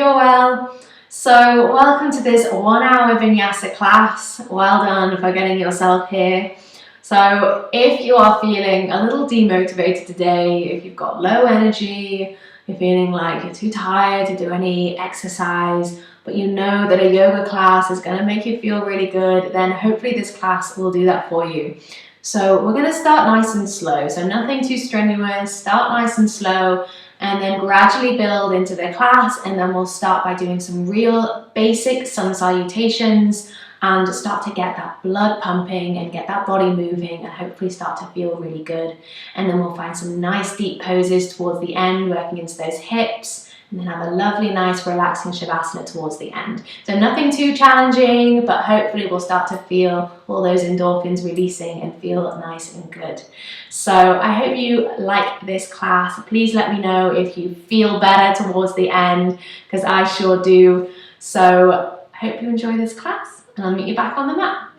you're well. So welcome to this 1 hour Vinyasa class. Well done for getting yourself here. So if you are feeling a little demotivated today, if you've got low energy, you're feeling like you're too tired to do any exercise, but you know that a yoga class is going to make you feel really good, then hopefully this class will do that for you. So we're going to start nice and slow, so nothing too strenuous. Start nice and slow and then gradually build into the class, and then we'll start by doing some real basic sun salutations and start to get that blood pumping and get that body moving and hopefully start to feel really good. And then we'll find some nice deep poses towards the end, working into those hips, and then have a lovely, nice, relaxing Shavasana towards the end. So nothing too challenging, but hopefully we'll start to feel all those endorphins releasing and feel nice and good. So I hope you like this class. Please let me know if you feel better towards the end, because I sure do. So I hope you enjoy this class, and I'll meet you back on the mat.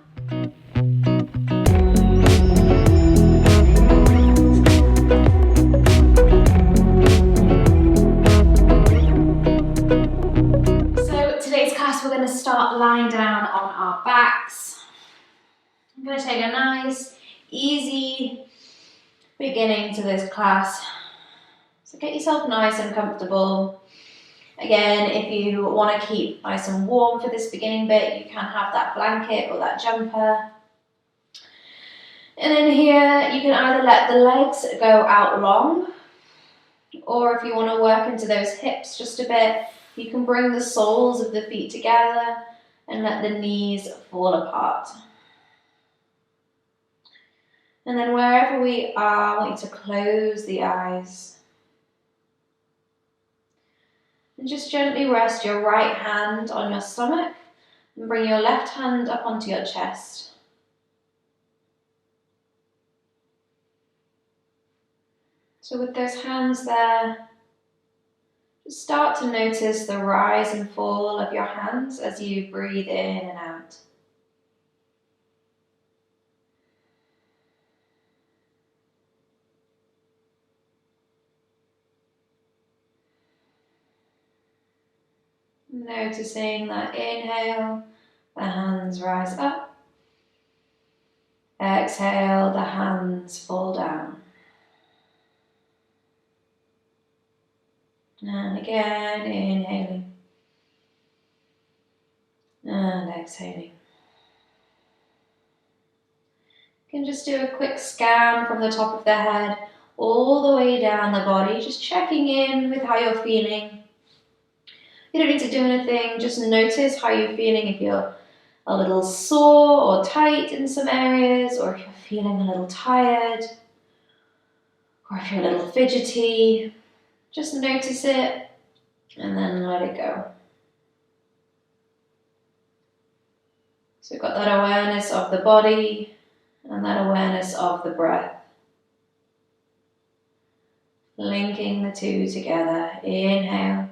We're going to start lying down on our backs. I'm going to take a nice, easy beginning to this class. So get yourself nice and comfortable. Again, if you want to keep nice and warm for this beginning bit, you can have that blanket or that jumper. And then here, you can either let the legs go out long, or if you want to work into those hips just a bit, you can bring the soles of the feet together and let the knees fall apart. And then wherever we are, I want you to close the eyes. And just gently rest your right hand on your stomach and bring your left hand up onto your chest. So with those hands there, just start to notice the rise and fall of your hands as you breathe in and out. Noticing that inhale, the hands rise up. Exhale, the hands fall down. And again, inhaling and exhaling. You can just do a quick scan from the top of the head all the way down the body, just checking in with how you're feeling. You don't need to do anything, just notice how you're feeling, if you're a little sore or tight in some areas, or if you're feeling a little tired, or if you're a little fidgety. Just notice it and then let it go. So we've got that awareness of the body and that awareness of the breath. Linking the two together. Inhale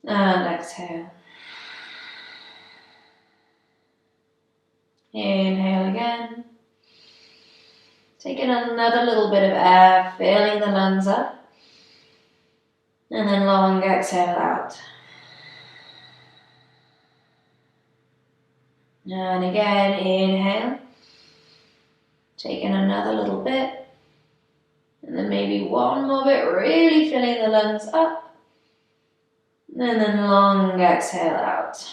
and exhale. Inhale again. Taking another little bit of air, filling the lungs up. And then long exhale out. And again, inhale. Taking another little bit. And then maybe one more bit, really filling the lungs up. And then long exhale out.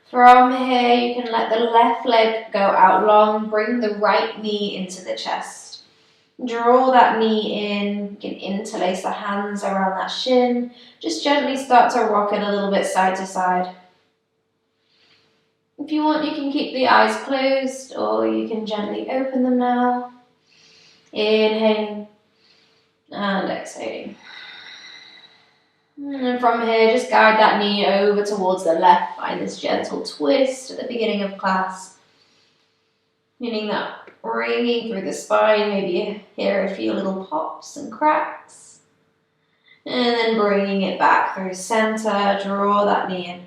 From here, you can let the left leg go out long, bring the right knee into the chest. Draw that knee in, you can interlace the hands around that shin. Just gently start to rock it a little bit side to side. If you want, you can keep the eyes closed, or you can gently open them now. Inhaling and exhaling. And then from here, just guide that knee over towards the left. Find this gentle twist at the beginning of class. Meaning that ringing through the spine, maybe you hear a few little pops and cracks. And then bringing it back through center, draw that knee in.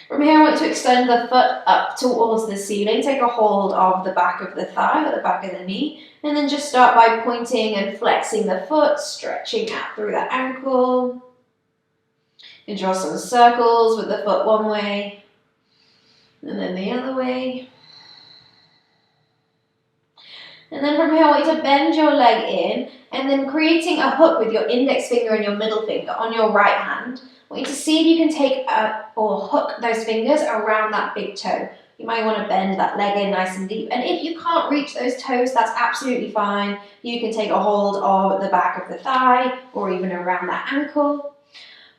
From here, I want to extend the foot up towards the ceiling. Take a hold of the back of the thigh or the back of the knee. And then just start by pointing and flexing the foot, stretching out through the ankle. You draw some circles with the foot one way, and then the other way. And then from here, I want you to bend your leg in, and then creating a hook with your index finger and your middle finger on your right hand. I want you to see if you can take or hook those fingers around that big toe. You might want to bend that leg in nice and deep. And if you can't reach those toes, that's absolutely fine. You can take a hold of the back of the thigh or even around that ankle.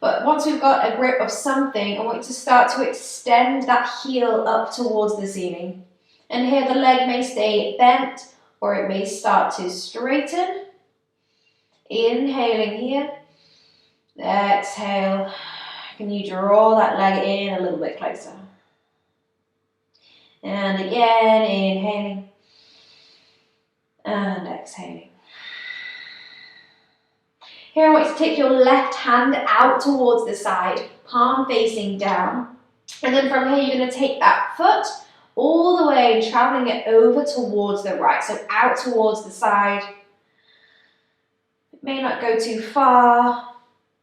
But once we've got a grip of something, I want you to start to extend that heel up towards the ceiling. And here the leg may stay bent or it may start to straighten. Inhaling here. Exhale. Can you draw that leg in a little bit closer? And again, inhaling and exhaling. Here I want you to take your left hand out towards the side, palm facing down. And then from here you're going to take that foot all the way and traveling it over towards the right. So out towards the side. It may not go too far.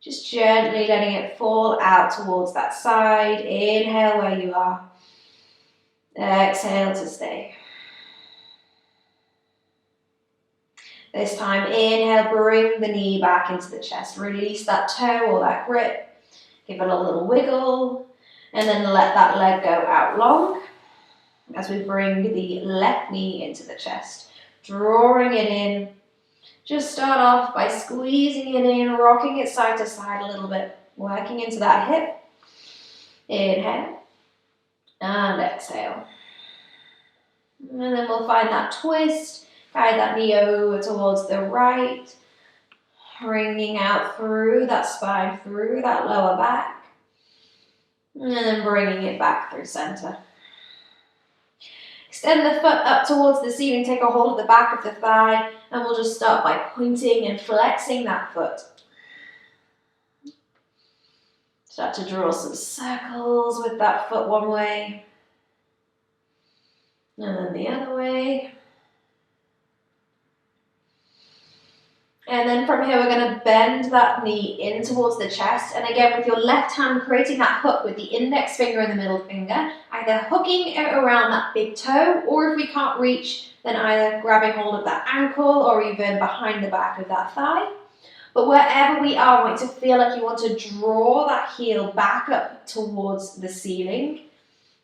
Just gently letting it fall out towards that side. Inhale where you are. Exhale to stay. This time, inhale, bring the knee back into the chest. Release that toe or that grip. Give it a little wiggle. And then let that leg go out long as we bring the left knee into the chest. Drawing it in. Just start off by squeezing it in, rocking it side to side a little bit. Working into that hip. Inhale. And exhale. And then we'll find that twist. Guide that knee over towards the right. Bringing out through that spine, through that lower back. And then bringing it back through center. Extend the foot up towards the ceiling. Take a hold of the back of the thigh. And we'll just start by pointing and flexing that foot. Start to draw some circles with that foot one way. And then the other way. And then from here, we're going to bend that knee in towards the chest. And again, with your left hand, creating that hook with the index finger and the middle finger, either hooking it around that big toe, or if we can't reach, then either grabbing hold of that ankle or even behind the back of that thigh. But wherever we are, I want you to feel like you want to draw that heel back up towards the ceiling.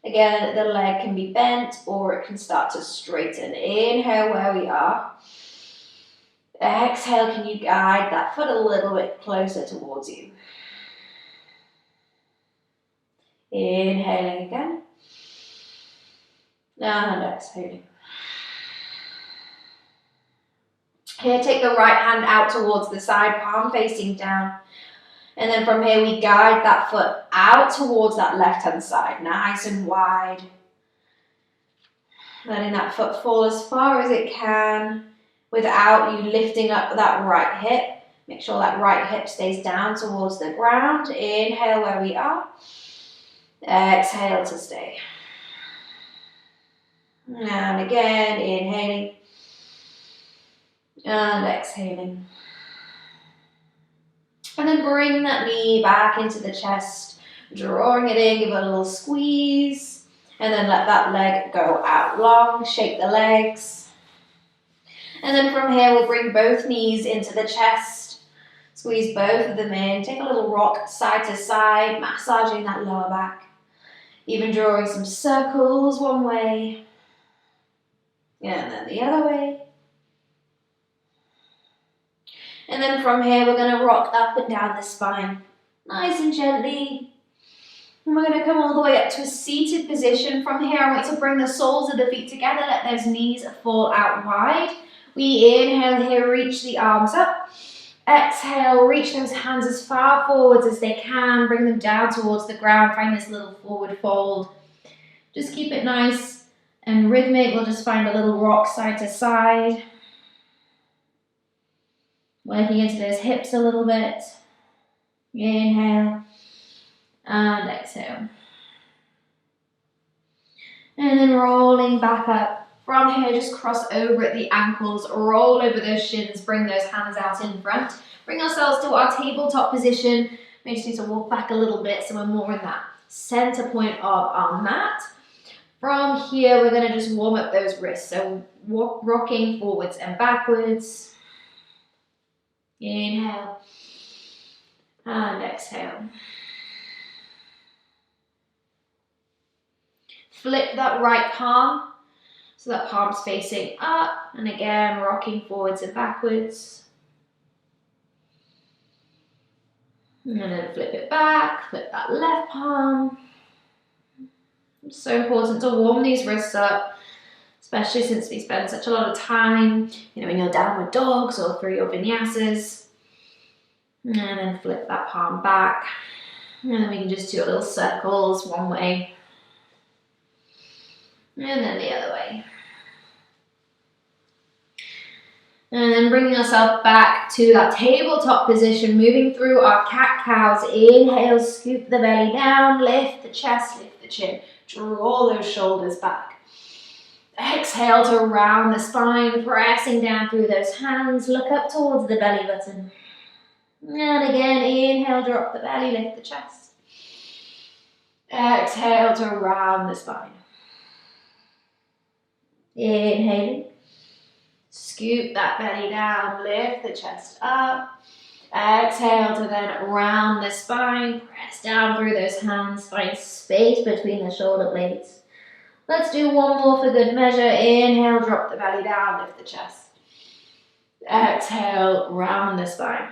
Again, the leg can be bent or it can start to straighten. Inhale where we are. Exhale, can you guide that foot a little bit closer towards you? Inhaling again. And exhaling. Here, take the right hand out towards the side, palm facing down. And then from here, we guide that foot out towards that left-hand side, nice and wide. Letting that foot fall as far as it can without you lifting up that right hip. Make sure that right hip stays down towards the ground. Inhale where we are. Exhale to stay. And again, inhaling. And exhaling. And then bring that knee back into the chest, drawing it in, give it a little squeeze, and then let that leg go out long, shake the legs. And then from here, we'll bring both knees into the chest, squeeze both of them in, take a little rock side to side, massaging that lower back, even drawing some circles one way, and then the other way. And then from here, we're going to rock up and down the spine, nice and gently. And we're going to come all the way up to a seated position. From here, I want you to bring the soles of the feet together, let those knees fall out wide. We inhale here, reach the arms up. Exhale, reach those hands as far forwards as they can. Bring them down towards the ground. Find this little forward fold. Just keep it nice and rhythmic. We'll just find a little rock side to side. Working into those hips a little bit. Inhale and exhale. And then rolling back up. From here, just cross over at the ankles, roll over those shins, bring those hands out in front. Bring ourselves to our tabletop position. We just need to walk back a little bit so we're more in that center point of our mat. From here, we're going to just warm up those wrists. So rocking forwards and backwards. Inhale and exhale. Flip that right palm so that palm's facing up, and again rocking forwards and backwards. And then flip it back, flip that left palm. It's so important to warm these wrists up, especially since we spend such a lot of time, in your downward dogs or through your vinyasas. And then flip that palm back. And then we can just do little circles one way. And then the other way. And then bringing ourselves back to that tabletop position, moving through our cat-cows. Inhale, scoop the belly down, lift the chest, lift the chin. Draw those shoulders back. Exhale to round the spine, pressing down through those hands. Look up towards the belly button. And again, inhale, drop the belly, lift the chest. Exhale to round the spine. Inhaling. Scoop that belly down, lift the chest up. Exhale to then round the spine, press down through those hands, find space between the shoulder blades. Let's do one more for good measure. Inhale, drop the belly down, lift the chest. Exhale, round the spine.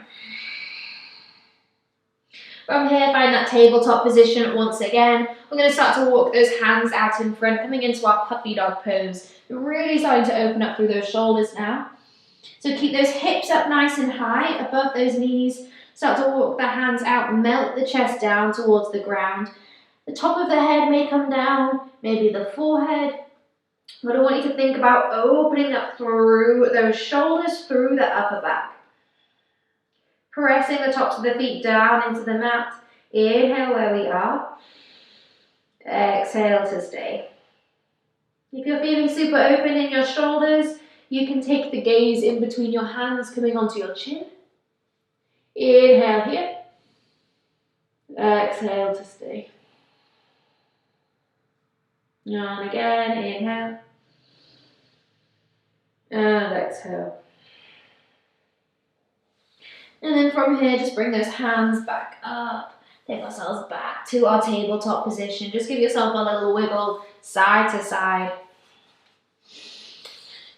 From here, find that tabletop position once again. We're going to start to walk those hands out in front, coming into our puppy dog pose. We're really starting to open up through those shoulders now. So keep those hips up nice and high, above those knees. Start to walk the hands out, melt the chest down towards the ground. The top of the head may come down, maybe the forehead. But I want you to think about opening up through those shoulders, through the upper back. Pressing the tops of the feet down into the mat. Inhale where we are. Exhale to stay. If you're feeling super open in your shoulders, you can take the gaze in between your hands, coming onto your chin. Inhale here. Exhale to stay. And again, inhale. And exhale. And then from here, just bring those hands back up. Take ourselves back to our tabletop position. Just give yourself a little wiggle, side to side.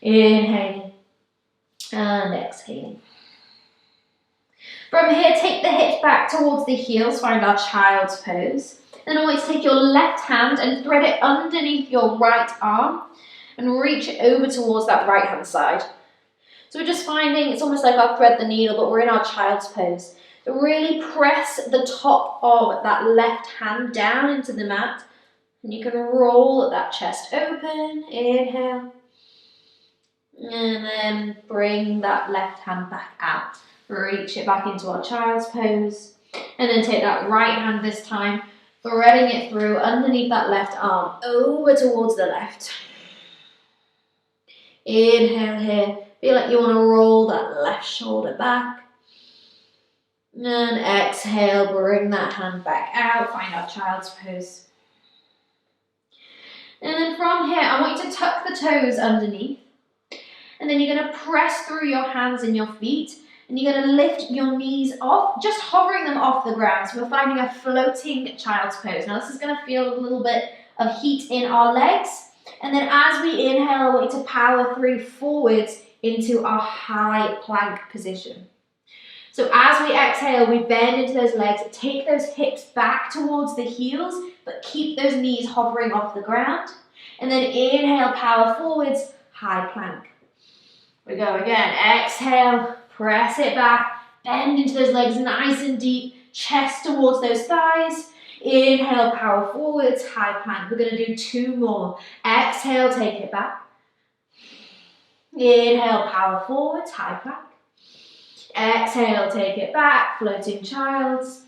Inhaling and exhaling. From here, take the hips back towards the heels, find our child's pose. Then always take your left hand and thread it underneath your right arm and reach over towards that right hand side. So we're just finding it's almost like our thread the needle, but we're in our child's pose. So really press the top of that left hand down into the mat, and you can roll that chest open. Inhale. And then bring that left hand back out. Reach it back into our child's pose. And then take that right hand this time, threading it through underneath that left arm, over towards the left. Inhale here. Feel like you want to roll that left shoulder back. And exhale, bring that hand back out. Find our child's pose. And then from here, I want you to tuck the toes underneath. And then you're going to press through your hands and your feet. And you're going to lift your knees off, just hovering them off the ground. So we're finding a floating child's pose. Now this is going to feel a little bit of heat in our legs. And then as we inhale, I want you to power through forwards into our high plank position. So as we exhale, we bend into those legs, take those hips back towards the heels, but keep those knees hovering off the ground. And then inhale, power forwards, high plank. We go again, exhale, press it back, bend into those legs nice and deep, chest towards those thighs. Inhale, power forwards, high plank. We're going to do 2 more. Exhale, take it back. Inhale, power forwards, high plank. Exhale, take it back, floating child's.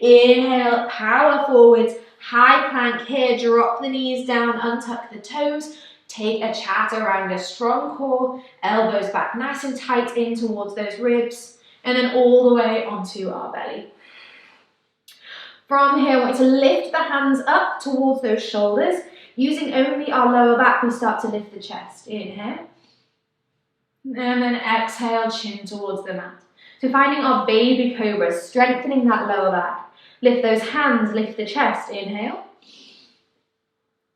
Inhale, power forwards, High plank here, drop the knees down, untuck the toes, take a chaturanga, strong core, elbows back nice and tight in towards those ribs, and then all the way onto our belly. From here, I want you to lift the hands up towards those shoulders. Using only our lower back, we start to lift the chest. Inhale. And then exhale, chin towards the mat. So finding our baby cobra, strengthening that lower back. Lift those hands, lift the chest. Inhale.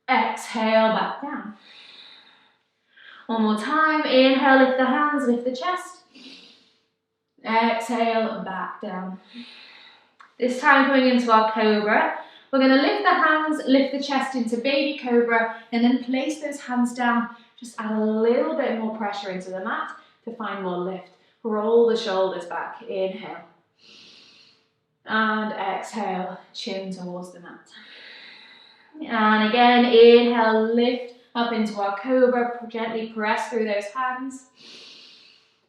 Exhale, back down. One more time. Inhale, lift the hands, lift the chest. Exhale, back down. This time coming into our cobra, we're going to lift the hands, lift the chest into baby cobra, and then place those hands down. Just add a little bit more pressure into the mat to find more lift. Roll the shoulders back. Inhale. And exhale, chin towards the mat. And again, inhale, lift up into our cobra. Gently press through those hands.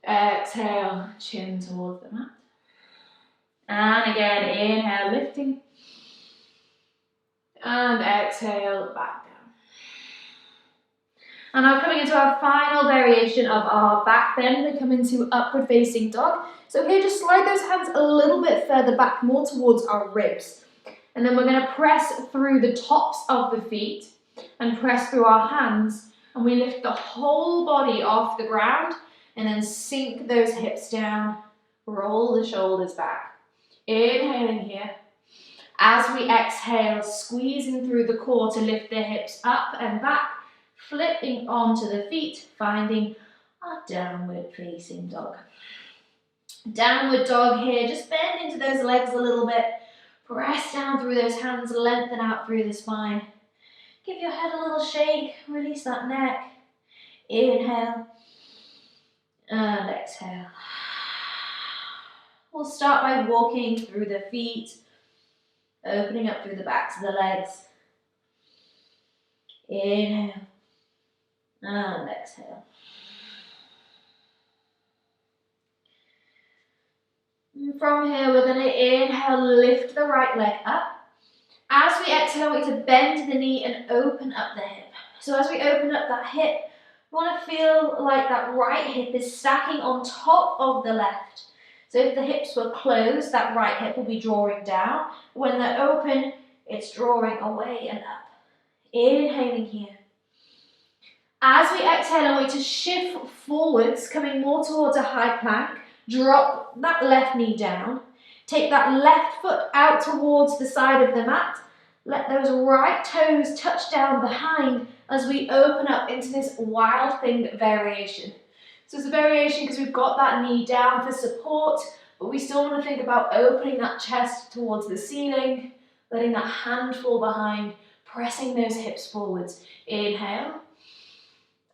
Exhale, chin towards the mat. And again, inhale, lifting. And exhale, back down. And now coming into our final variation of our back bend, we come into upward facing dog. So here, just slide those hands a little bit further back, more towards our ribs. And then we're going to press through the tops of the feet and press through our hands. And we lift the whole body off the ground and then sink those hips down, roll the shoulders back. Inhaling here. As we exhale, squeezing through the core to lift the hips up and back, flipping onto the feet, finding our downward facing dog. Downward dog here, just bend into those legs a little bit, press down through those hands, lengthen out through the spine. Give your head a little shake, release that neck. Inhale and exhale. We'll start by walking through the feet, opening up through the backs of the legs. Inhale and exhale. And from here, we're going to inhale, lift the right leg up. As we exhale, we want to bend the knee and open up the hip. So as we open up that hip, we want to feel like that right hip is stacking on top of the left. So if the hips were closed, that right hip will be drawing down. When they're open, it's drawing away and up. Inhaling here. As we exhale, I want you to shift forwards, coming more towards a high plank. Drop that left knee down. Take that left foot out towards the side of the mat. Let those right toes touch down behind as we open up into this wild thing variation. So it's a variation because we've got that knee down for support, but we still want to think about opening that chest towards the ceiling, letting that hand fall behind, pressing those hips forwards. Inhale.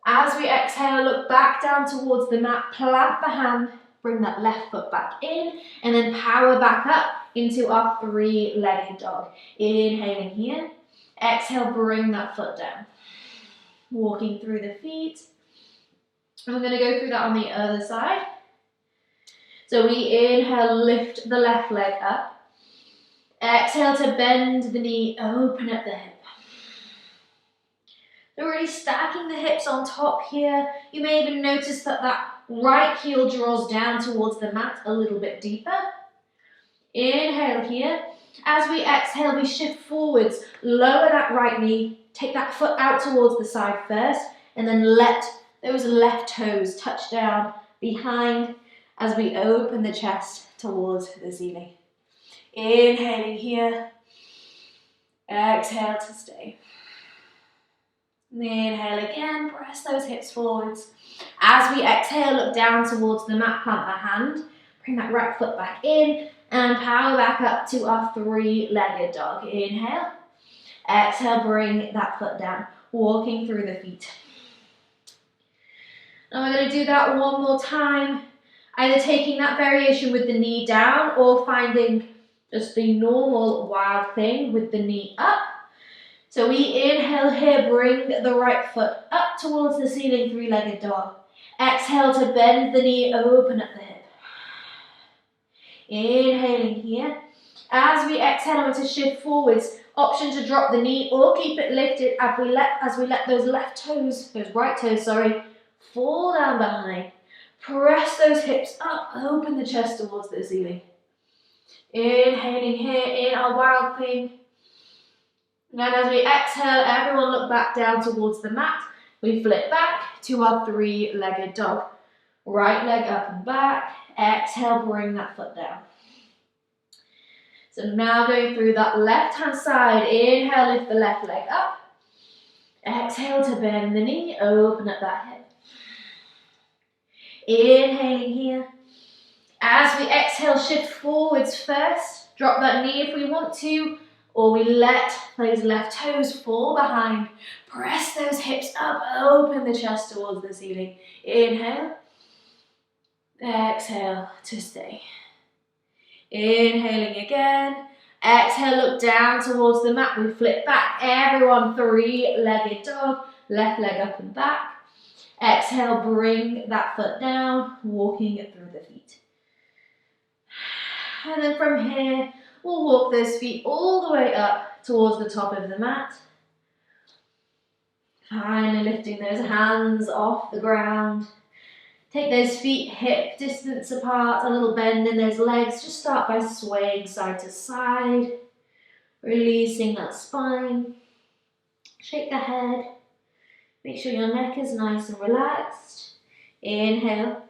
As we exhale, look back down towards the mat, plant the hand, bring that left foot back in, and then power back up into our three-legged dog. Inhaling here. Exhale, bring that foot down. Walking through the feet. And we're going to go through that on the other side. So we inhale, lift the left leg up. Exhale to bend the knee, open up the hip. So really stacking the hips on top here. You may even notice that that right heel draws down towards the mat a little bit deeper. Inhale here. As we exhale, we shift forwards, lower that right knee, take that foot out towards the side first, and then let those left toes touch down behind as we open the chest towards the ceiling. Inhaling here. Exhale to stay. Inhale again, press those hips forwards. As we exhale, look down towards the mat, plant the hand, bring that right foot back in, and power back up to our three-legged dog. Inhale. Exhale, bring that foot down, walking through the feet. Now we're going to do that one more time, either taking that variation with the knee down or finding just the normal wild thing with the knee up. So we inhale here, bring the right foot up towards the ceiling, three-legged dog. Exhale to bend the knee, open up the hip. Inhaling here. As we exhale, I'm going to shift forwards. Option to drop the knee or keep it lifted as we let those right toes, fall down behind. Press those hips up, open the chest towards the ceiling. Inhaling here in our wild thing. And as we exhale, everyone look back down towards the mat. We flip back to our three-legged dog. Right leg up and back. Exhale, bring that foot down. So now going through that left-hand side. Inhale, lift the left leg up. Exhale to bend the knee, open up that hip. Inhaling here. As we exhale, shift forwards first. Drop that knee if we want to, or we let those left toes fall behind. Press those hips up, open the chest towards the ceiling. Inhale. Exhale to stay. Inhaling again. Exhale, look down towards the mat. We flip back. Everyone, three-legged dog. Left leg up and back. Exhale, bring that foot down, walking it through the feet. And then from here, we'll walk those feet all the way up towards the top of the mat. Finally lifting those hands off the ground. Take those feet hip distance apart, a little bend in those legs. Just start by swaying side to side, releasing that spine. Shake the head. Make sure your neck is nice and relaxed. Inhale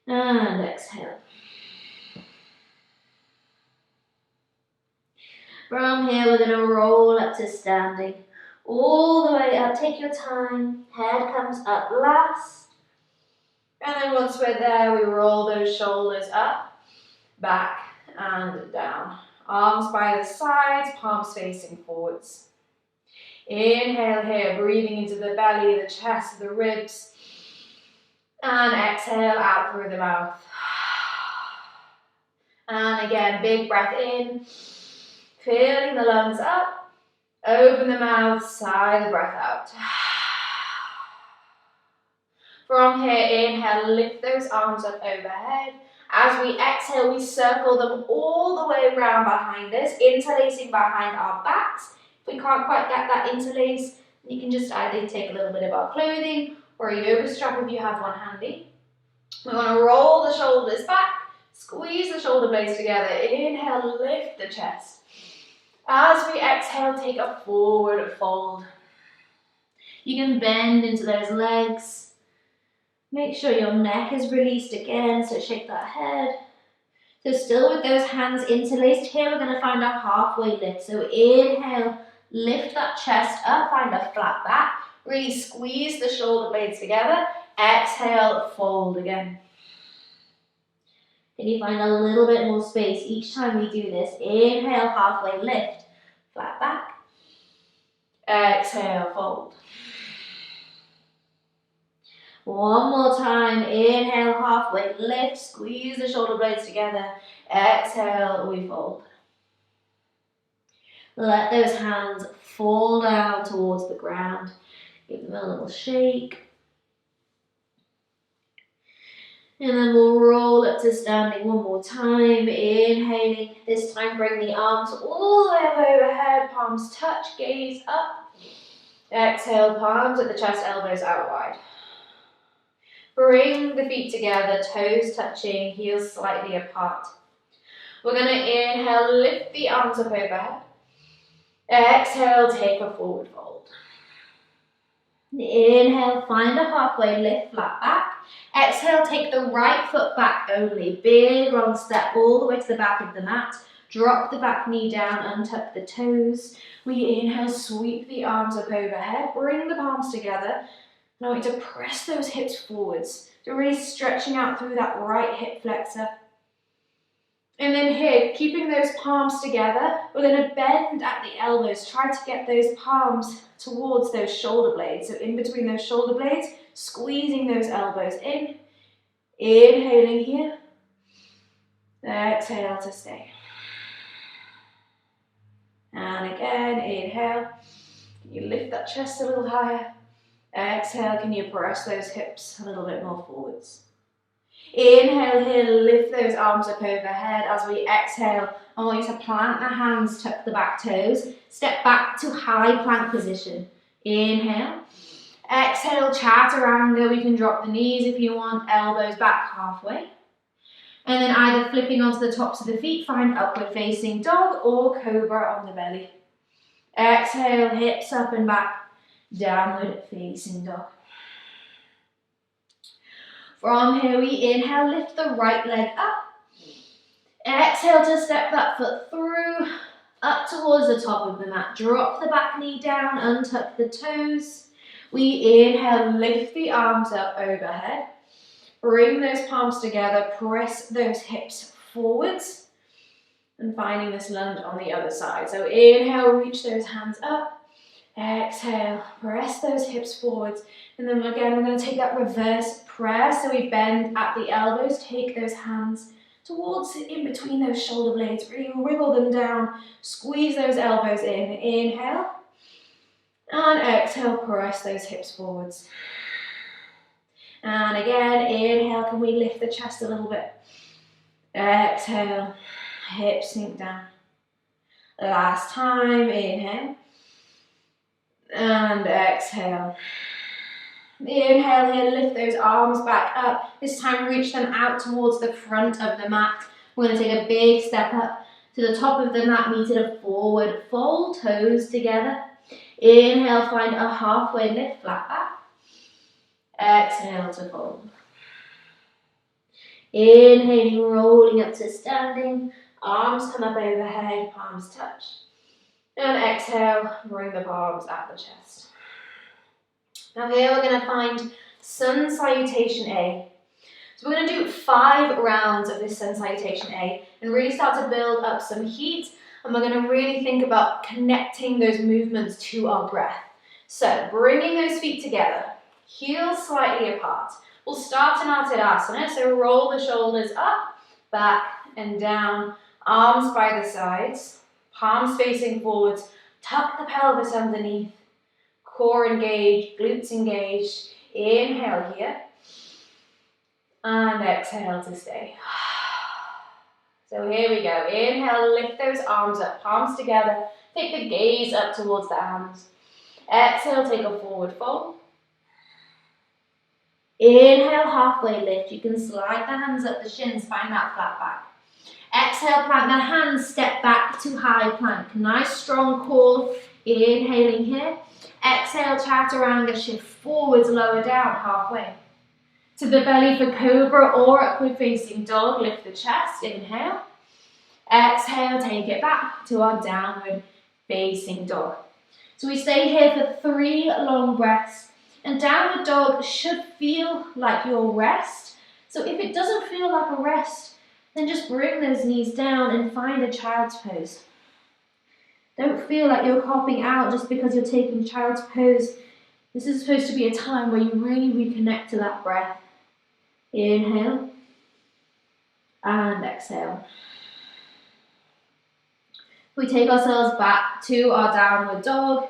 and exhale. From here, we're going to roll up to standing. All the way up, take your time. Head comes up last. And then once we're there, we roll those shoulders up, back and down. Arms by the sides, palms facing forwards. Inhale here, breathing into the belly, the chest, the ribs. And exhale out through the mouth. And again, big breath in. Filling the lungs up. Open the mouth, sigh the breath out. From here, inhale, lift those arms up overhead. As we exhale, we circle them all the way around behind us, interlacing behind our backs. If we can't quite get that interlace, you can just either take a little bit of our clothing or a yoga strap if you have one handy. We want to roll the shoulders back, squeeze the shoulder blades together. Inhale, lift the chest. As we exhale, take a forward fold. You can bend into those legs. Make sure your neck is released again, so shake that head. So still with those hands interlaced here, we're going to find a halfway lift. So inhale, lift that chest up, find a flat back. Really squeeze the shoulder blades together. Exhale, fold again. Can you find a little bit more space each time we do this? Inhale, halfway lift, flat back. Exhale, fold. One more time, inhale, halfway lift, squeeze the shoulder blades together. Exhale, we fold. Let those hands fall down towards the ground. Give them a little shake. And then we'll roll up to standing one more time. Inhaling, this time bring the arms all the way up overhead, palms touch, gaze up. Exhale, palms at the chest, elbows out wide. Bring the feet together, toes touching, heels slightly apart. We're going to inhale, lift the arms up overhead. Exhale, take a forward fold. Inhale, find a halfway lift, flat back. Exhale, take the right foot back only. Big long step all the way to the back of the mat. Drop the back knee down, untuck the toes. We inhale, sweep the arms up overhead. Bring the palms together. And I want you to press those hips forwards. So really stretching out through that right hip flexor. And then here, keeping those palms together, we're going to bend at the elbows. Try to get those palms towards those shoulder blades. So in between those shoulder blades, squeezing those elbows in. Inhaling here. Exhale to stay. And again, inhale. You lift that chest a little higher. Exhale, can you press those hips a little bit more forwards? Inhale here, lift those arms up overhead. As we exhale, I want you to plant the hands, tuck the back toes, step back to high plank position. Inhale. Exhale, chaturanga. We can drop the knees if you want, elbows back halfway. And then either flipping onto the tops of the feet, find upward facing dog or cobra on the belly. Exhale, hips up and back, downward facing dog. From here we inhale, lift the right leg up. Exhale to step that foot through, up towards the top of the mat. Drop the back knee down, untuck the toes. We inhale, lift the arms up overhead. Bring those palms together, press those hips forwards. And finding this lunge on the other side. So inhale, reach those hands up. Exhale, press those hips forwards. And then again, we're going to take that reverse press. So we bend at the elbows, take those hands towards in between those shoulder blades. Really wriggle them down, squeeze those elbows in. Inhale. And exhale, press those hips forwards. And again, inhale, can we lift the chest a little bit? Exhale, hips sink down. Last time, inhale. And exhale. Inhale here, lift those arms back up. This time reach them out towards the front of the mat. We're going to take a big step up to the top of the mat, meet at a forward fold, toes together. Inhale, find a halfway lift, flat back. Exhale to fold. Inhaling, rolling up to standing. Arms come up overhead, palms touch. And exhale, bring the palms at the chest. Now here we're going to find Sun Salutation A. So we're going to do 5 rounds of this Sun Salutation A and really start to build up some heat. And we're going to really think about connecting those movements to our breath. So bringing those feet together, heels slightly apart. We'll start in our Tadasana, so roll the shoulders up, back and down, arms by the sides, palms facing forwards, tuck the pelvis underneath, core engaged, glutes engaged. Inhale here, and exhale to stay. So here we go. Inhale, lift those arms up, palms together. Take the gaze up towards the hands. Exhale, take a forward fold. Inhale, halfway lift. You can slide the hands up the shins, find that flat back. Exhale, plant the hands, step back to high plank. Nice strong core. Inhaling here. Exhale, chaturanga, shift forwards, lower down, halfway. To the belly for cobra or upward facing dog, lift the chest, inhale. Exhale, take it back to our downward facing dog. So we stay here for 3 long breaths. And downward dog should feel like your rest. So if it doesn't feel like a rest, then just bring those knees down and find a child's pose. Don't feel like you're copping out just because you're taking child's pose. This is supposed to be a time where you really reconnect to that breath. Inhale and exhale. We take ourselves back to our downward dog.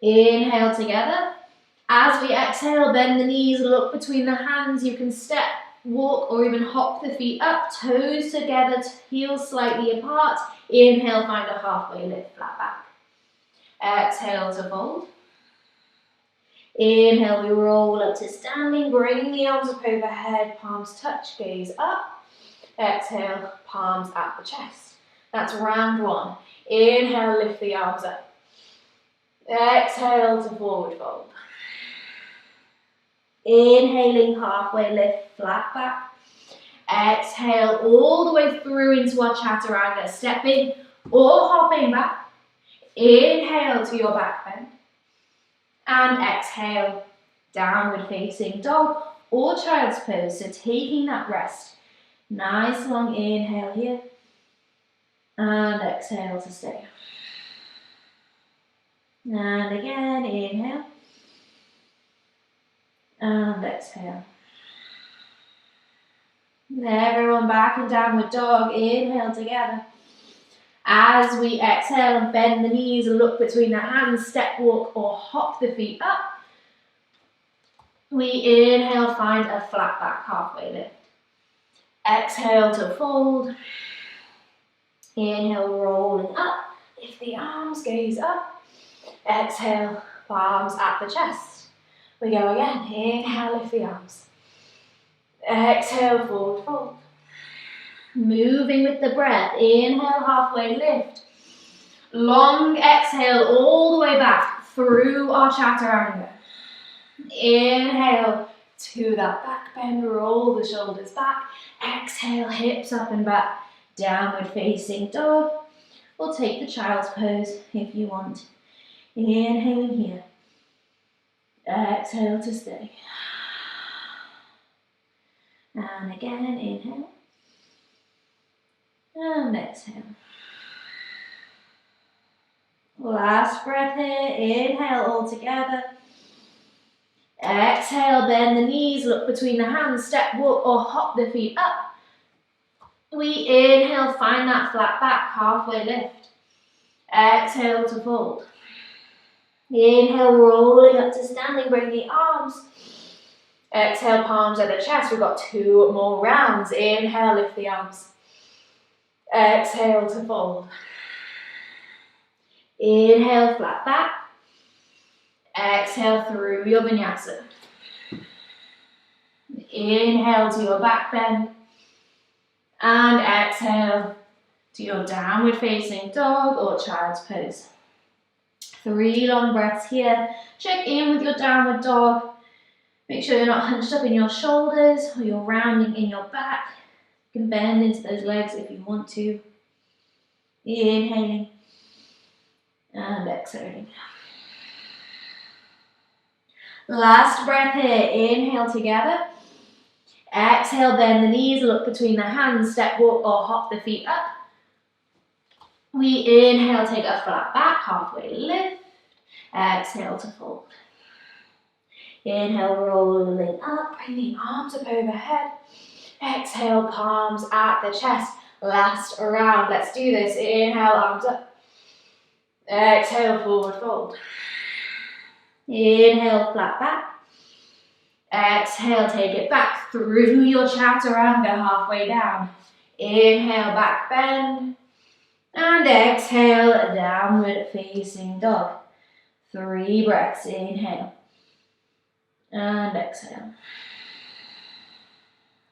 Inhale together. As we exhale, bend the knees, look between the hands. You can step, walk, or even hop the feet up, toes together, heels slightly apart. Inhale, find a halfway lift, flat back. Exhale to fold. Inhale, we roll up to standing, bring the arms up overhead, palms touch, gaze up. Exhale, palms at the chest. That's round 1. Inhale, lift the arms up. Exhale to forward fold. Inhaling, halfway lift, flat back. Exhale all the way through into our chaturanga, stepping or hopping back. Inhale to your back bend. And exhale, downward facing dog or child's pose. So taking that rest. Nice long inhale here. And exhale to stay. And again, inhale. And exhale. Everyone back in downward dog. Inhale together. As we exhale, bend the knees, look between the hands, step, walk, or hop the feet up. We inhale, find a flat back halfway lift. Exhale to fold. Inhale, rolling up. Lift the arms, gaze up. Exhale, palms at the chest. We go again. Inhale, lift the arms. Exhale, forward fold. Moving with the breath. Inhale, halfway lift. Long exhale all the way back through our chaturanga. Inhale to that back bend, roll the shoulders back. Exhale, hips up and back. Downward facing dog. Or take the child's pose if you want. Inhaling here. Exhale to stay. And again, inhale. And exhale. Last breath here. Inhale all together. Exhale, bend the knees, look between the hands, step, walk or hop the feet up. We inhale, find that flat back, halfway lift. Exhale to fold. Inhale, rolling up to standing, bring the arms. Exhale, palms at the chest. We've got 2 more rounds. Inhale, lift the arms. Exhale to fold. Inhale, flat back. Exhale through your vinyasa. Inhale to your back bend. And exhale to your downward facing dog or child's pose. 3 long breaths here. Check in with your downward dog. Make sure you're not hunched up in your shoulders or you're rounding in your back. You can bend into those legs if you want to. Inhaling and exhaling. Last breath here. Inhale together. Exhale, bend the knees, look between the hands, step, walk or hop the feet up. We inhale, take a flat back, halfway lift. Exhale to fold. Inhale, rolling up, bring the arms up overhead. Exhale, palms at the chest. Last round, let's do this. Inhale, arms up. Exhale, forward fold. Inhale, flat back. Exhale, take it back through your chaturanga, halfway down. Inhale, back bend. And exhale, downward facing dog. 3 breaths. Inhale. And exhale.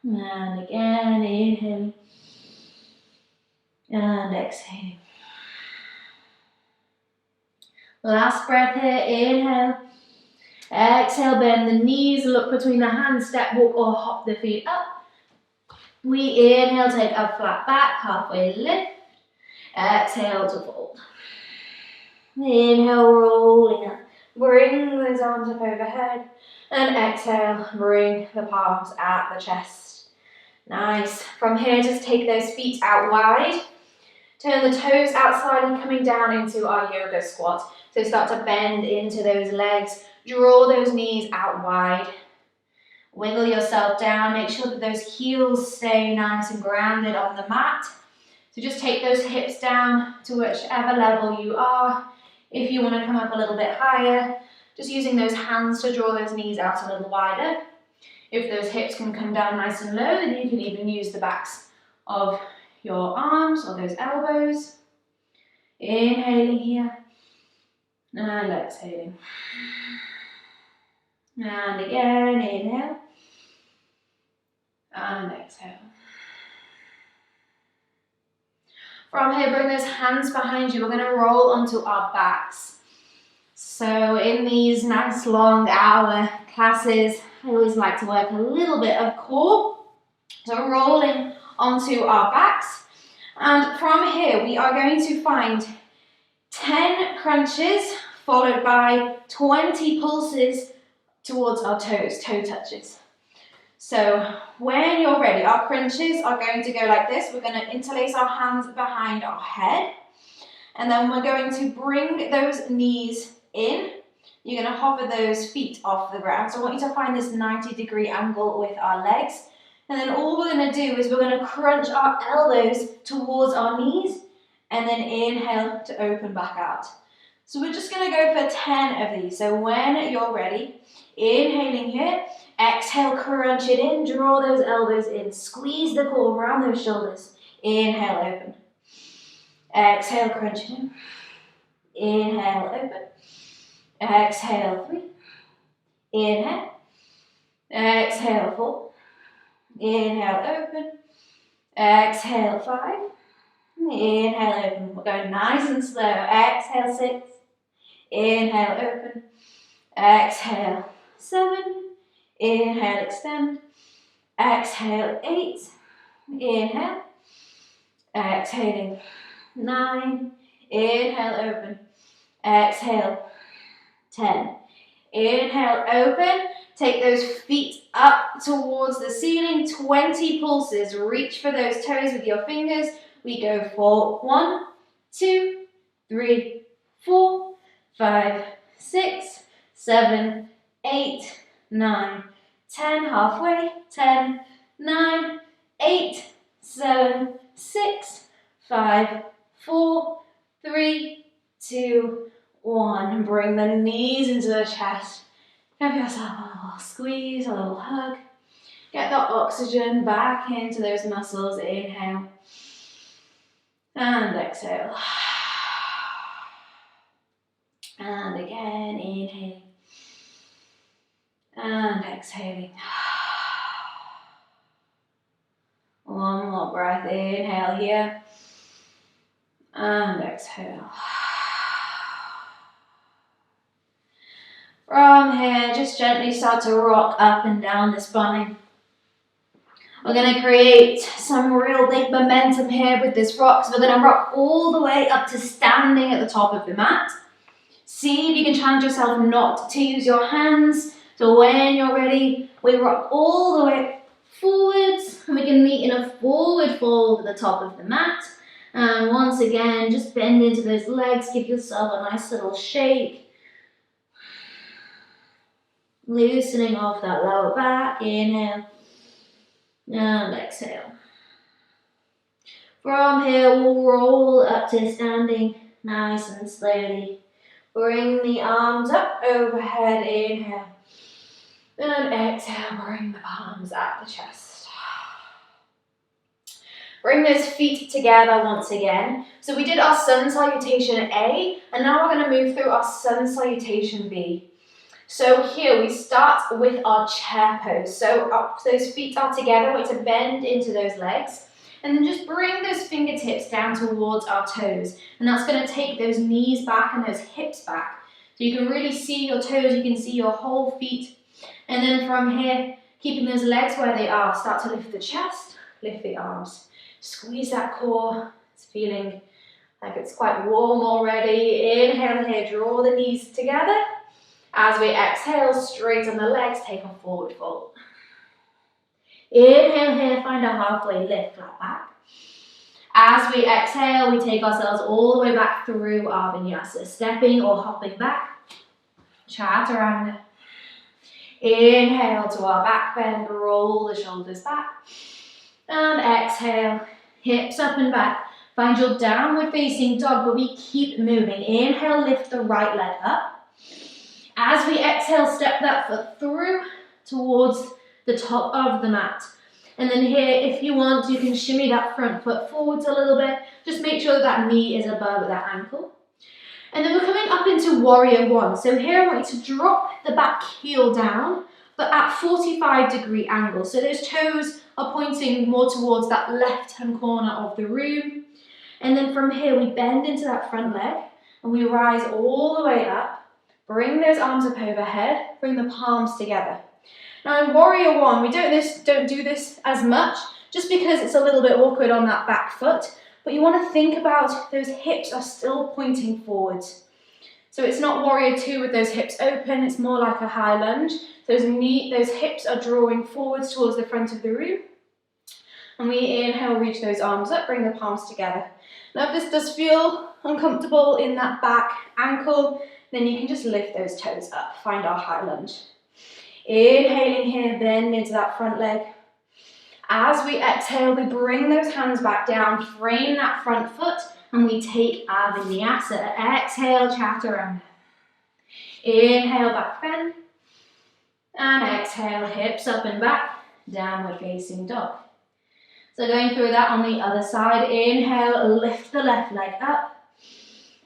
And again, inhaling. And exhaling. Last breath here. Inhale. Exhale, bend the knees, look between the hands, step, walk or hop the feet up. We inhale, take a flat back, halfway lift. Exhale to fold. Inhale, rolling up. Bring those arms up overhead. And exhale, bring the palms at the chest. Nice. From here, just take those feet out wide. Turn the toes outside and coming down into our yoga squat. So start to bend into those legs. Draw those knees out wide. Wiggle yourself down. Make sure that those heels stay nice and grounded on the mat. So just take those hips down to whichever level you are. If you want to come up a little bit higher, just using those hands to draw those knees out a little wider. If those hips can come down nice and low, then you can even use the backs of your arms or those elbows. Inhaling here. And exhaling. And again, inhale. And exhale. From here, bring those hands behind you. We're going to roll onto our backs. So in these nice long hour classes, I always like to work a little bit of core. So rolling onto our backs. And from here, we are going to find 10 crunches followed by 20 pulses towards our toes, toe touches. So when you're ready, our crunches are going to go like this. We're going to interlace our hands behind our head. And then we're going to bring those knees in. You're going to hover those feet off the ground. So I want you to find this 90-degree angle with our legs. And then all we're going to do is we're going to crunch our elbows towards our knees. And then inhale to open back out. So we're just going to go for 10 of these. So when you're ready, inhaling here, exhale, crunch it in, draw those elbows in, squeeze the core around those shoulders. Inhale, open. Exhale, crunch it in. Inhale, open. Exhale, 3. Inhale. Exhale, 4. Inhale, open. Exhale, 5. Inhale, open. We're going nice and slow. Exhale, 6. Inhale, open. Exhale, 7. Inhale, extend. Exhale, 8. Inhale. Exhaling, 9. Inhale, open. Exhale, 10. Inhale, open. Take those feet up towards the ceiling. 20 pulses. Reach for those toes with your fingers. We go for 1, 2, 3, 4, 5, 6, 7, 8, 9, 10. Halfway. 10, 9, 8, 7, 6, 5, 4, 3, 2, 1. Bring the knees into the chest. Give yourself a little squeeze, a little hug. Get that oxygen back into those muscles. Inhale. And exhale. And again, inhaling. And exhaling. One more breath. Inhale here. And exhale. From here, just gently start to rock up and down the spine. We're going to create some real big momentum here with this rock. So we're going to rock all the way up to standing at the top of the mat. See if you can challenge yourself not to use your hands. So when you're ready, we rock all the way forwards. And we can meet in a forward fold at the top of the mat. And once again, just bend into those legs. Give yourself a nice little shake. Loosening off that lower back. Inhale. And exhale. From here, we'll roll up to standing nice and slowly. Bring the arms up overhead. Inhale. And exhale. Bring the palms at the chest. Bring those feet together once again. So we did our sun salutation A, and now we're going to move through our sun salutation B. So here we start with our chair pose. So those feet are together, we're to bend into those legs. And then just bring those fingertips down towards our toes. And that's going to take those knees back and those hips back. So you can really see your toes, you can see your whole feet. And then from here, keeping those legs where they are, start to lift the chest, lift the arms. Squeeze that core. It's feeling like it's quite warm already. Inhale here, draw the knees together. As we exhale, straighten the legs, take a forward fold. Inhale here, find a halfway lift, flat back. As we exhale, we take ourselves all the way back through our vinyasa, stepping or hopping back. Chaturanga. Inhale to our back bend, roll the shoulders back. And exhale, hips up and back. Find your downward facing dog, but we keep moving. Inhale, lift the right leg up. As we exhale, step that foot through towards the top of the mat. And then here, if you want, you can shimmy that front foot forwards a little bit. Just make sure that knee is above that ankle. And then we're coming up into warrior one. So here I want you to drop the back heel down, but at 45-degree angle. So those toes are pointing more towards that left-hand corner of the room. And then from here, we bend into that front leg and we rise all the way up. Bring those arms up overhead, bring the palms together. Now in warrior one, we don't do this as much, just because it's a little bit awkward on that back foot, but you want to think about those hips are still pointing forwards. So it's not warrior two with those hips open, it's more like a high lunge. Those hips are drawing forwards towards the front of the room. And we inhale, reach those arms up, bring the palms together. Now if this does feel uncomfortable in that back ankle, then you can just lift those toes up, find our high lunge. Inhaling here, bend into that front leg. As we exhale, we bring those hands back down, frame that front foot, And we take our Vinyasa. Exhale, chaturanga. Inhale, back bend. And exhale, hips up and back, downward facing dog. So going through that on the other side. Inhale, lift the left leg up.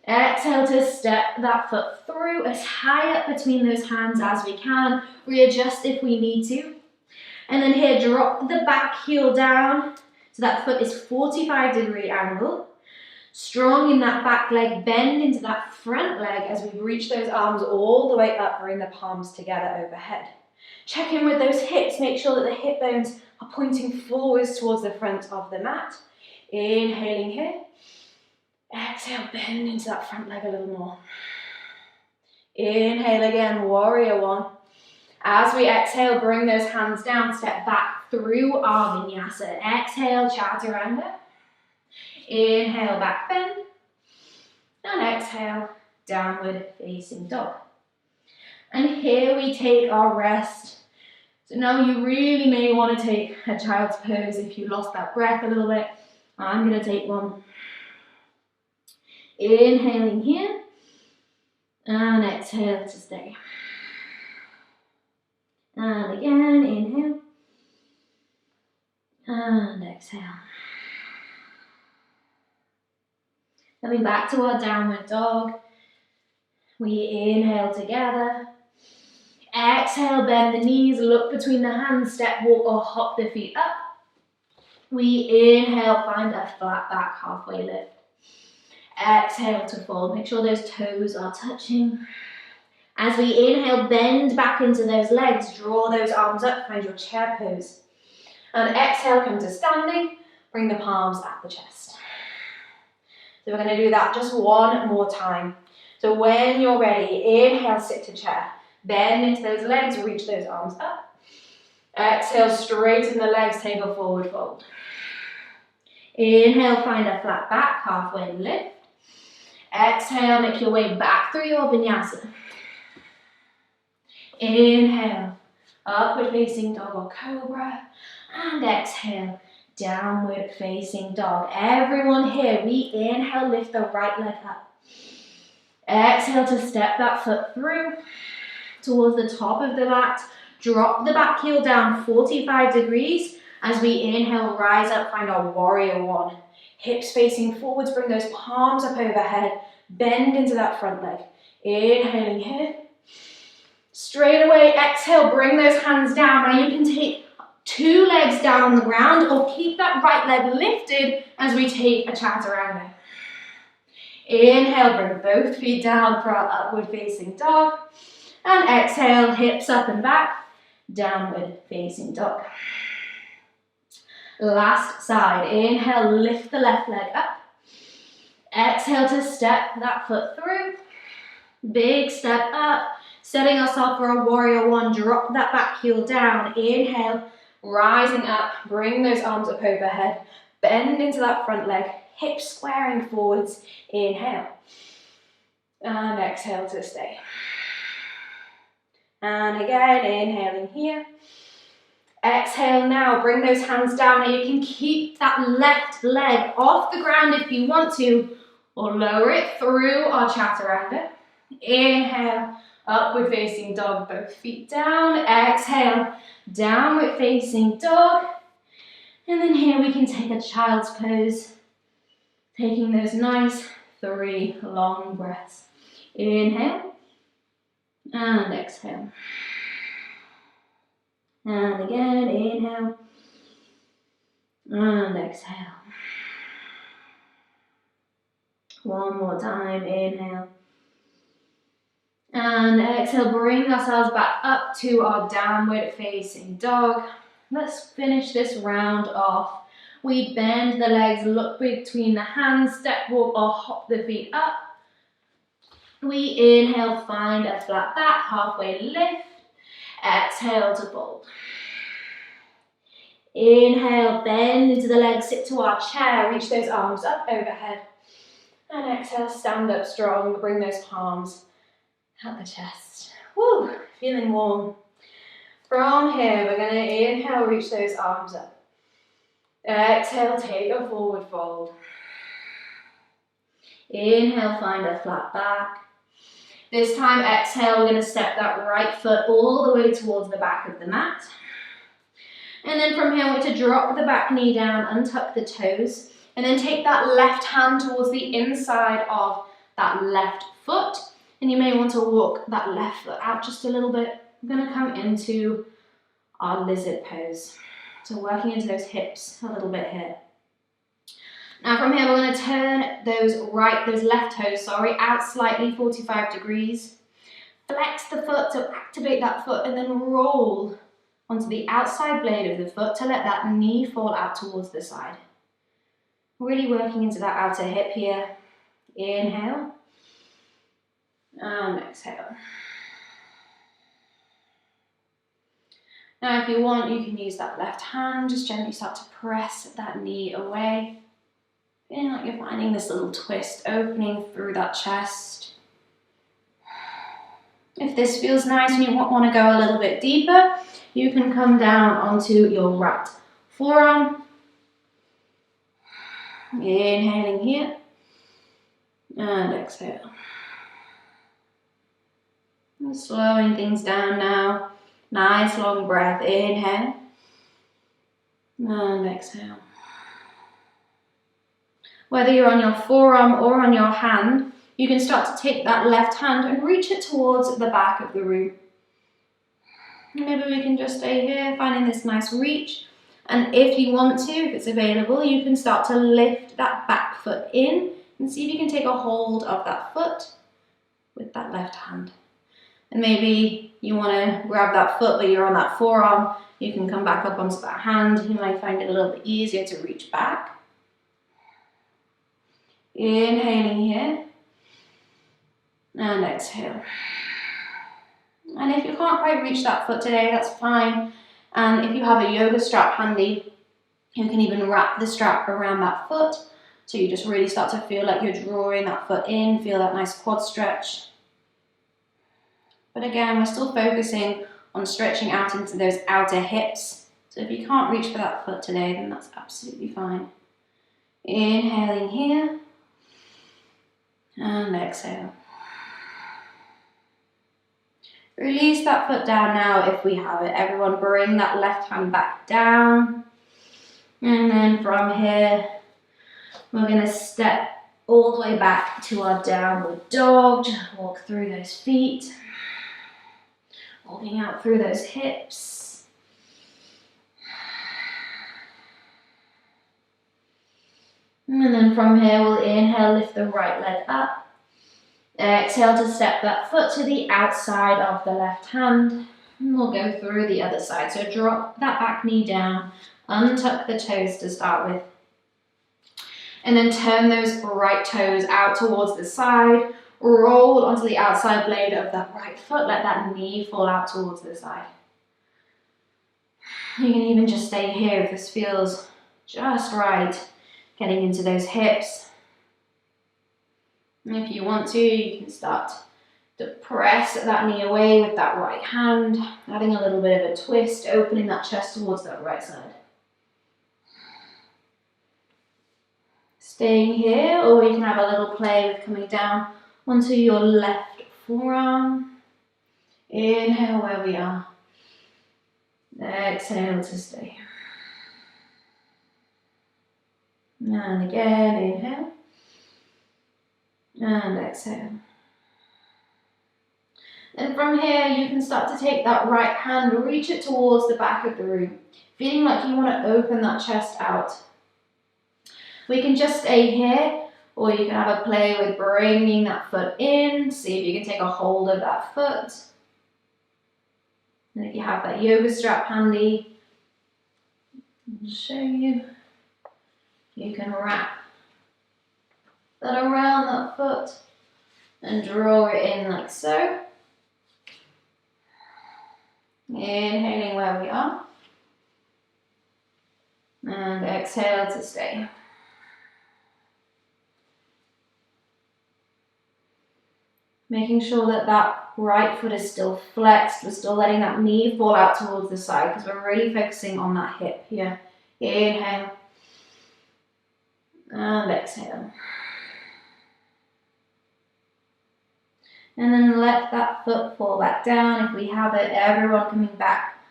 Exhale to step that foot through as high up between those hands as we can. Readjust if we need to. And then here, drop the back heel down. So that foot is 45-degree angle. Strong in that back leg, bend into that front leg as we reach those arms all the way up, bring the palms together overhead. Check in with those hips, make sure that the hip bones are pointing forwards towards the front of the mat. Inhaling here. Exhale, bend into that front leg a little more. Inhale again, warrior one. As we exhale, bring those hands down, step back through our Vinyasa. Exhale, chaturanga. Inhale, back bend. And exhale, downward facing dog. And here we take our rest. So now you really may want to take a child's pose if you lost that breath a little bit. I'm going to take one. Inhaling here. And exhale to stay. And again, inhale. And exhale. Coming back to our downward dog. We inhale together. Exhale, bend the knees, look between the hands, step, walk or hop the feet up. We inhale, find a flat back, halfway lift. Exhale to fold, make sure those toes are touching. As we inhale, bend back into those legs, draw those arms up, find your chair pose. And exhale, come to standing, bring the palms at the chest. So we're going to do that just one more time. So when you're ready, inhale, sit to chair. Bend into those legs, reach those arms up. Exhale, straighten the legs, take a forward fold. Inhale, find a flat back, halfway lift. Exhale, make your way back through your Vinyasa. Inhale, upward facing dog or Cobra. And exhale, downward facing dog. Everyone here, we inhale, lift the right leg up. Exhale to step that foot through towards the top of the mat. Drop the back heel down 45 degrees. As we inhale, rise up, find our warrior one. Hips facing forwards, bring those palms up overhead. Bend into that front leg. Inhaling here. Straight away, exhale, bring those hands down. Now you can take two legs down on the ground or keep that right leg lifted as we take a chaturanga. Inhale, bring both feet down for our upward facing dog. And exhale, hips up and back, downward facing dog. Last side, inhale, lift the left leg up. Exhale to step that foot through. Big step up, setting ourselves for a warrior one. Drop that back heel down. Inhale, rising up, bring those arms up overhead. Bend into that front leg, hips squaring forwards. Inhale. And exhale to stay. And again, inhaling here. Exhale now, bring those hands down. Now you can keep that left leg off the ground if you want to, or lower it through our chaturanga. Inhale, upward facing dog, both feet down. Exhale, downward facing dog. And then here we can take a child's pose, taking those nice 3 long breaths. Inhale, and exhale. And again, inhale, and exhale. One more time, inhale. And exhale, bring ourselves back up to our downward facing dog. Let's finish this round off. We bend the legs, look between the hands, step, walk or hop the feet up. We inhale, find a flat back, halfway lift. Exhale to fold. Inhale, bend into the legs, sit to our chair, reach those arms up overhead. And exhale, stand up strong, bring those palms at the chest. Woo, feeling warm. From here, we're going to inhale, reach those arms up. Exhale, take a forward fold. Inhale, find a flat back. This time, exhale, we're going to step that right foot all the way towards the back of the mat. And then from here, we're going to drop the back knee down, untuck the toes, and then take that left hand towards the inside of that left foot. And you may want to walk that left foot out just a little bit. We're going to come into our lizard pose. So working into those hips a little bit here. Now from here, we're going to turn those left toes, out slightly, 45 degrees. Flex the foot, so activate that foot, and then roll onto the outside blade of the foot to let that knee fall out towards the side. Really working into that outer hip here. Inhale. And exhale. Now if you want, you can use that left hand, just gently start to press that knee away. Feeling like you're finding this little twist opening through that chest. If this feels nice and you want to go a little bit deeper, you can come down onto your right forearm. Inhaling here. And exhale. And slowing things down now. Nice long breath. Inhale. And exhale. Whether you're on your forearm or on your hand, you can start to take that left hand and reach it towards the back of the room. Maybe we can just stay here, finding this nice reach. And if you want to, if it's available, you can start to lift that back foot in and see if you can take a hold of that foot with that left hand. And maybe you want to grab that foot, but you're on that forearm. You can come back up onto that hand. You might find it a little bit easier to reach back. Inhaling here. And exhale. And if you can't quite reach that foot today, that's fine. And if you have a yoga strap handy, you can even wrap the strap around that foot. So you just really start to feel like you're drawing that foot in, feel that nice quad stretch. But again, we're still focusing on stretching out into those outer hips. So if you can't reach for that foot today, then that's absolutely fine. Inhaling here. And exhale. Release that foot down now if we have it. Everyone bring that left hand back down. And then from here, we're going to step all the way back to our downward dog. Just walk through those feet. Walking out through those hips. And then from here, we'll inhale, lift the right leg up. Exhale to step that foot to the outside of the left hand. And we'll go through the other side. So drop that back knee down, untuck the toes to start with. And then turn those right toes out towards the side. Roll onto the outside blade of that right foot. Let that knee fall out towards the side. You can even just stay here if this feels just right. Getting into those hips. And if you want to, you can start to press that knee away with that right hand, adding a little bit of a twist, opening that chest towards that right side. Staying here, or you can have a little play with coming down onto your left forearm. Inhale where we are. Exhale to stay. And again, inhale. And exhale. And from here, you can start to take that right hand, reach it towards the back of the room, feeling like you want to open that chest out. We can just stay here, or you can have a play with bringing that foot in, see if you can take a hold of that foot. And if you have that yoga strap handy, I'll show you. You can wrap that around that foot and draw it in like so. Inhaling where we are. And exhale to stay. Making sure that that right foot is still flexed. We're still letting that knee fall out towards the side because we're really focusing on that hip here. Inhale. And exhale. And then let that foot fall back down if we have it. Everyone coming back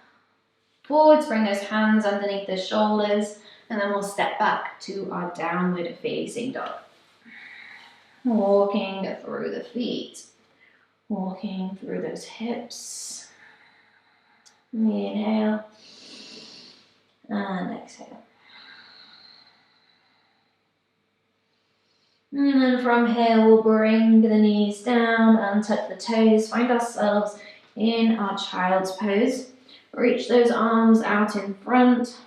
forwards, bring those hands underneath the shoulders, and then we'll step back to our downward facing dog. Walking through the feet, walking through those hips. Inhale and exhale. And then from here we'll bring the knees down and tuck the toes, find ourselves in our child's pose. Reach those arms out in front.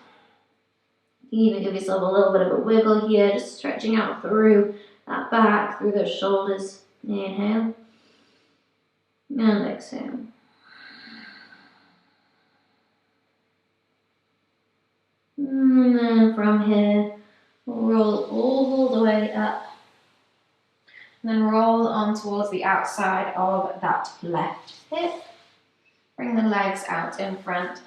Even give yourself a little bit of a wiggle here, just stretching out through that back, through those shoulders. Inhale and exhale. And then from here, roll all the way up. And then roll on towards the outside of that left hip. Bring the legs out in front.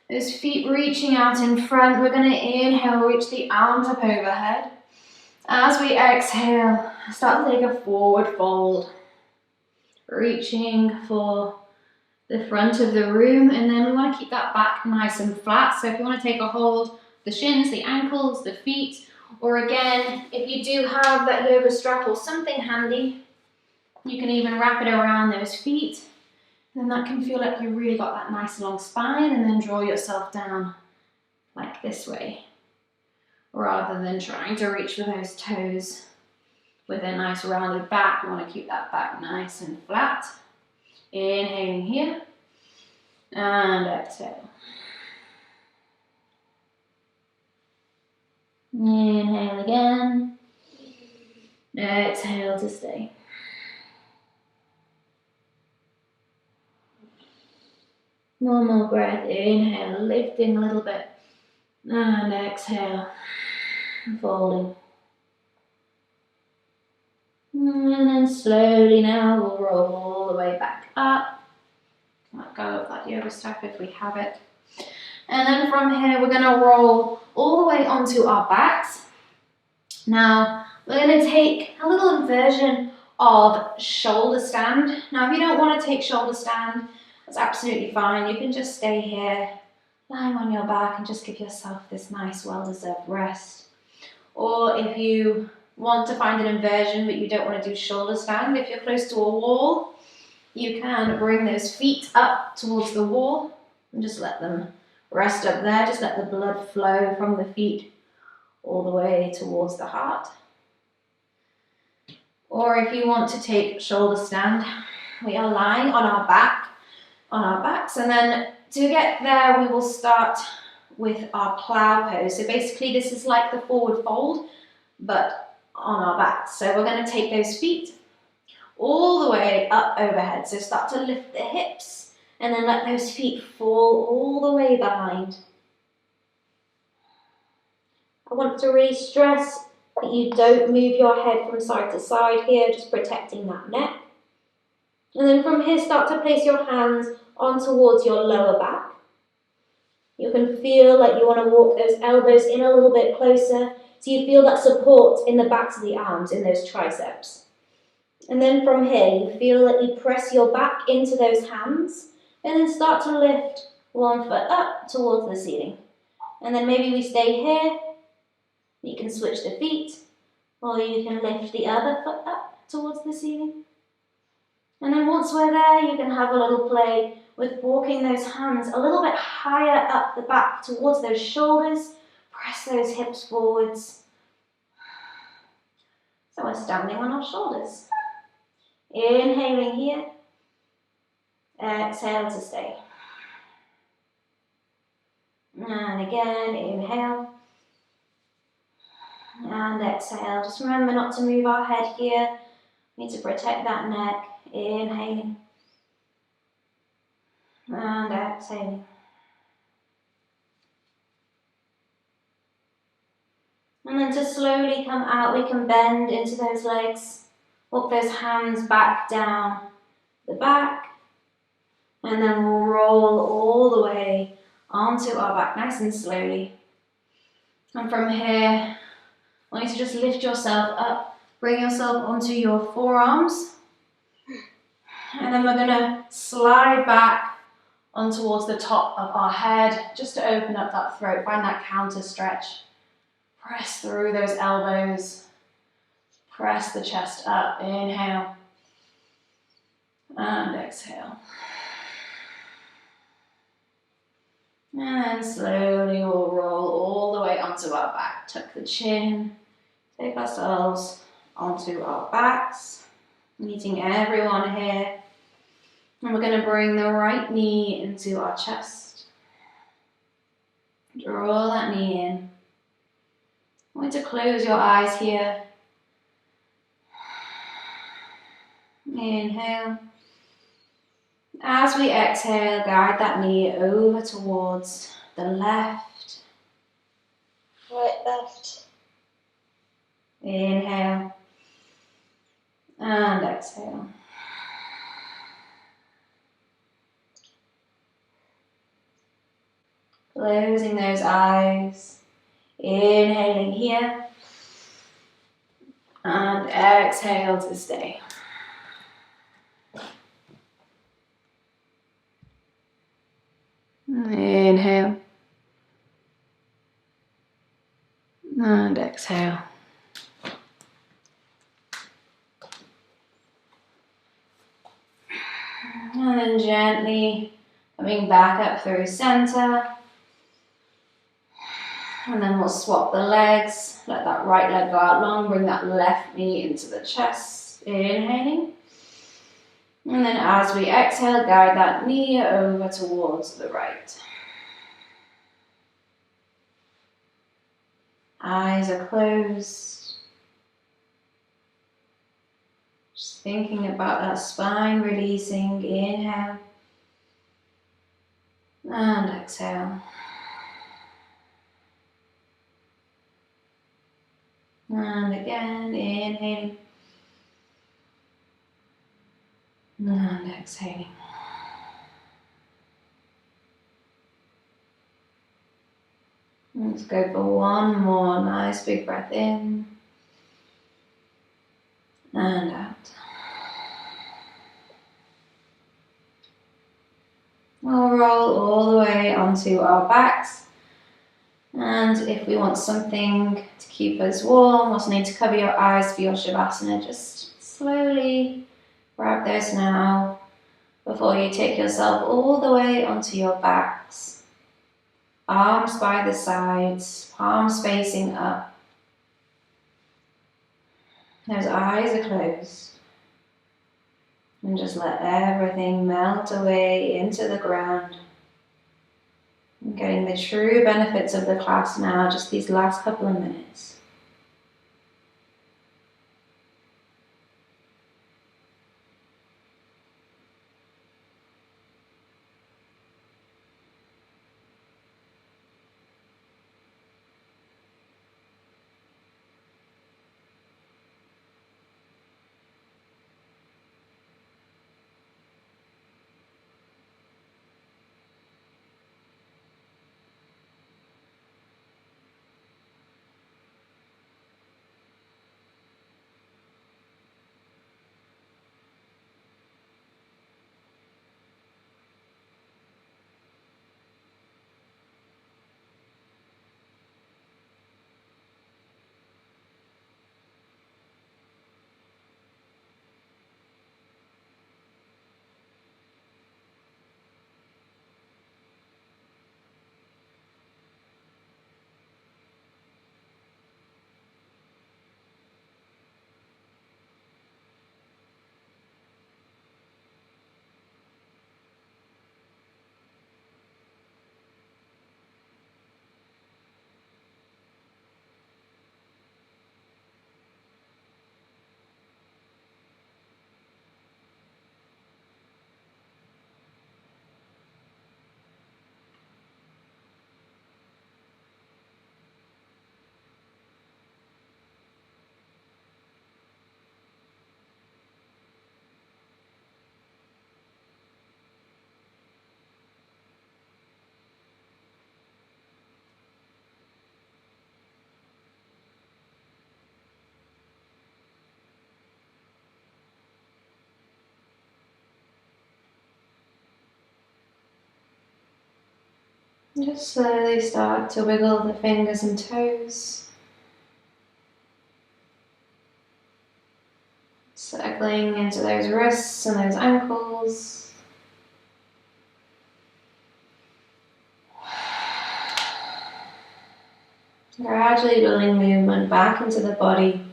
Those feet reaching out in front. We're going to inhale, reach the arms up overhead. As we exhale, start to take a forward fold. Reaching for the front of the room, and then we want to keep that back nice and flat. So if you want to take a hold, the shins, the ankles, the feet, or again, if you do have that yoga strap or something handy, you can even wrap it around those feet. And that can feel like you really got that nice long spine, and then draw yourself down like this way, rather than trying to reach for those toes with a nice rounded back. You want to keep that back nice and flat. Inhaling here and exhale. Inhale again. Exhale to stay. One more breath. Inhale, lifting a little bit. And exhale, folding. And then slowly now we'll roll all the way back up. Let go of that yoga strap if we have it. And then from here we're going to roll all the way onto our backs. Now we're going to take a little inversion of shoulder stand. Now if you don't want to take shoulder stand, that's absolutely fine. You can just stay here, lying on your back, and just give yourself this nice well-deserved rest. Or if you want to find an inversion but you don't want to do shoulder stand, if you're close to a wall, you can bring those feet up towards the wall and just let them rest up there. Just let the blood flow from the feet all the way towards the heart. Or if you want to take shoulder stand, we are lying on our backs, and then to get there we will start with our plow pose. So basically this is like the forward fold but on our backs. So we're going to take those feet all the way up overhead. So start to lift the hips and then let those feet fall all the way behind. I want to really stress that you don't move your head from side to side here, just protecting that neck. And then from here, start to place your hands on towards your lower back. You can feel like you want to walk those elbows in a little bit closer, so you feel that support in the backs of the arms, in those triceps. And then from here, you feel that you press your back into those hands, and then start to lift one foot up towards the ceiling. And then maybe we stay here. You can switch the feet, or you can lift the other foot up towards the ceiling. And then once we're there, you can have a little play with walking those hands a little bit higher up the back towards those shoulders. Press those hips forwards. So we're standing on our shoulders. Inhaling here. Exhale to stay. And again, inhale. And exhale. Just remember not to move our head here. We need to protect that neck. Inhaling. And exhaling. And then to slowly come out, we can bend into those legs. Walk those hands back down the back. And then we'll roll all the way onto our back, nice and slowly. And from here, I want you to just lift yourself up Bring yourself onto your forearms. And then we're going to slide back on towards the top of our head, just to open up that throat. Find that counter stretch. Press through those elbows. Press the chest up. Inhale. And exhale. And then slowly we'll roll all the way onto our back. Tuck the chin. Take ourselves onto our backs. Meeting everyone here. And we're going to bring the right knee into our chest. Draw that knee in. I want you to close your eyes here. Inhale. As we exhale, guide that knee over towards the left. Right, left. Inhale. And exhale. Closing those eyes. Inhaling here. And exhale to stay. Inhale. And exhale. And then gently coming back up through center. And then we'll swap the legs. Let that right leg go out long. Bring that left knee into the chest. Inhaling. And then as we exhale, guide that knee over towards the right. Eyes are closed. Just thinking about that spine releasing. Inhale. And exhale. And again, inhaling. And exhaling. Let's go for one more nice big breath in and out. We'll roll all the way onto our backs. And if we want something to keep us warm or something to cover your eyes for your Shavasana, just slowly grab those now before you take yourself all the way onto your backs. Arms by the sides, palms facing up. Those eyes are closed. And just let everything melt away into the ground. And getting the true benefits of the class now, just these last couple of minutes. Just slowly start to wiggle the fingers and toes. Circling into those wrists and those ankles. Gradually building movement back into the body.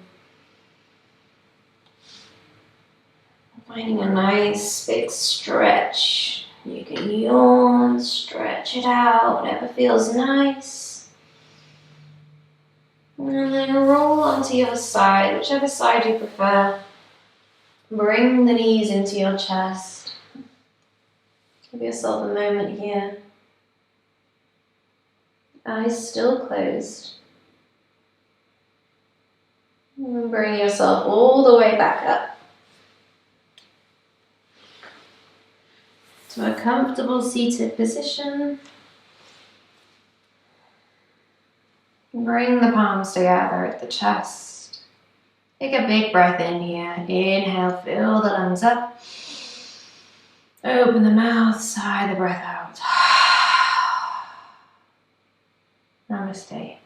Finding a nice big stretch. You can yawn, stretch it out, whatever feels nice. And then roll onto your side, whichever side you prefer. Bring the knees into your chest. Give yourself a moment here. Eyes still closed. And bring yourself all the way back up to a comfortable seated position. Bring the palms together at the chest. Take a big breath in here. Inhale, fill the lungs up. Open the mouth, sigh the breath out. Namaste.